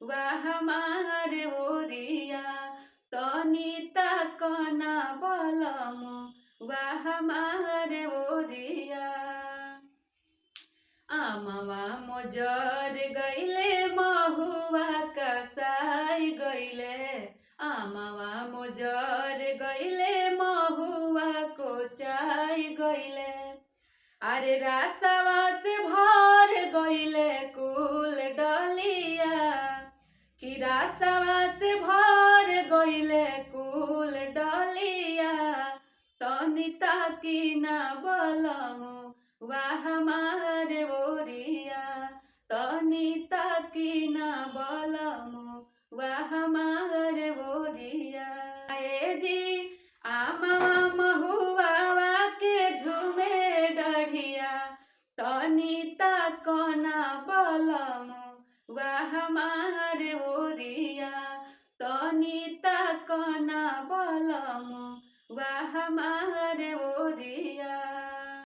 वाह हमार ओरिया तनी ताकना बलमु वाह हमार ओरिया। आमवा मोजर गईले महुआ कसाई गईले आमवा मोजर गईले महुआ कोचाई गईले। अरे रासवा से भर गईले कुल डलिया कि रासवा से भर गईले कुल डलिया तनी ताकी ना बलमु वाह हमार ओरिया तनी ताकी ना बलमु वाह हमार ओरिया। ए जी आमवा महुआ के झूमे डढ़िया तनी ताकना बलमु वाह हमार ओरिया तनी ताकना बलमु वाह हमार ओरिया।